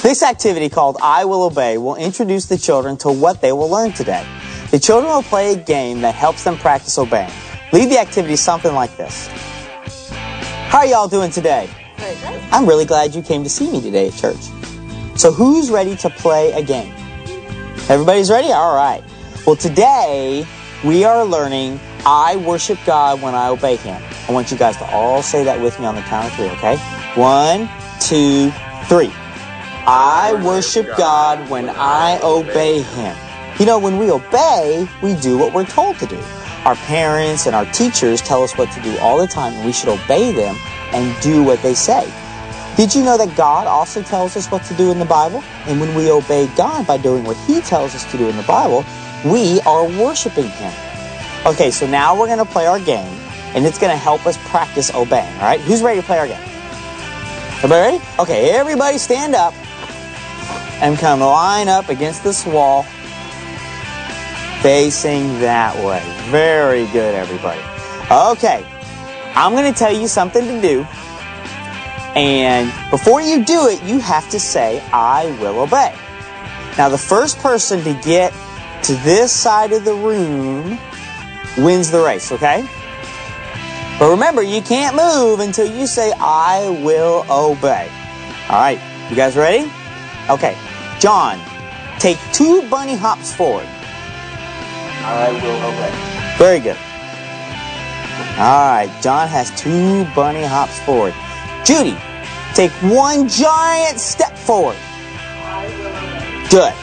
This activity called I Will Obey will introduce the children to what they will learn today. The children will play a game that helps them practice obeying. Lead the activity something like this. How are y'all doing today? Very good. I'm really glad you came to see me today at church. So who's ready to play a game? Everybody's ready? All right. Well, today we are learning I worship God when I obey Him. I want you guys to all say that with me on the count of 3, okay? 1, 2, 3. I worship God when I obey Him. You know, when we obey, we do what we're told to do. Our parents and our teachers tell us what to do all the time, and we should obey them and do what they say. Did you know that God also tells us what to do in the Bible? And when we obey God by doing what He tells us to do in the Bible, we are worshiping Him. Okay, so now we're going to play our game, and it's going to help us practice obeying, all right? Who's ready to play our game? Everybody ready? Okay, everybody stand up and come line up against this wall, facing that way. Very good, everybody. Okay, I'm going to tell you something to do, and before you do it, you have to say, I will obey. Now, the first person to get to this side of the room wins the race, okay? But remember, you can't move until you say, I will obey. All right, you guys ready? Okay, John, take 2 bunny hops forward. I will obey. Very good. All right, John has 2 bunny hops forward. Judy, take 1 giant step forward. I will obey. Good.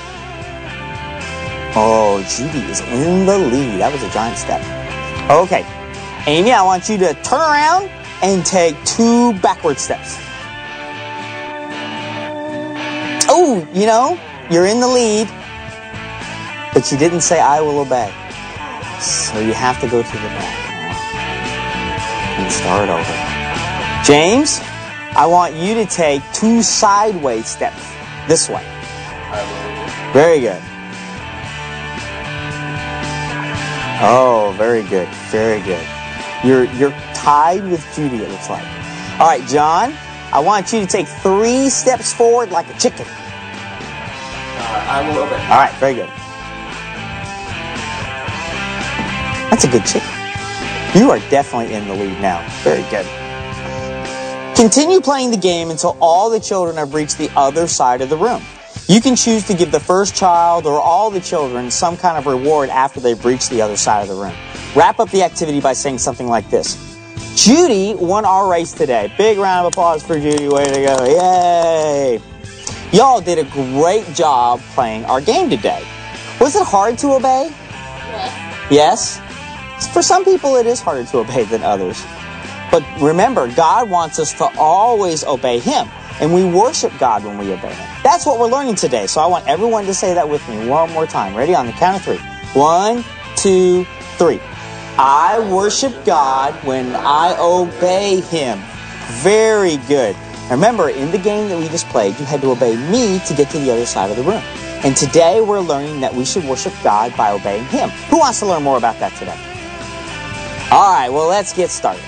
Oh, Judy is in the lead. That was a giant step. Okay, Amy, I want you to turn around and take 2 backward steps. Oh, you know, you're in the lead, but you didn't say I will obey. So you have to go to the back now and start over. James, I want you to take 2 sideways steps this way. I will obey. Very good. Oh, very good. Very good. You're tied with Judy, it looks like. All right, John, I want you to take 3 steps forward like a chicken. I will obey. All right, very good. That's a good chicken. You are definitely in the lead now. Very good. Continue playing the game until all the children have reached the other side of the room. You can choose to give the first child or all the children some kind of reward after they've reached the other side of the room. Wrap up the activity by saying something like this. Judy won our race today. Big round of applause for Judy. Way to go. Yay! Y'all did a great job playing our game today. Was it hard to obey? Yes. Yes? For some people, it is harder to obey than others. But remember, God wants us to always obey Him. And we worship God when we obey Him. That's what we're learning today. So I want everyone to say that with me one more time. Ready? On the count of 3. 1, 2, 3. I worship God when I obey Him. Very good. Remember, in the game that we just played, you had to obey me to get to the other side of the room. And today we're learning that we should worship God by obeying Him. Who wants to learn more about that today? All right, well, let's get started.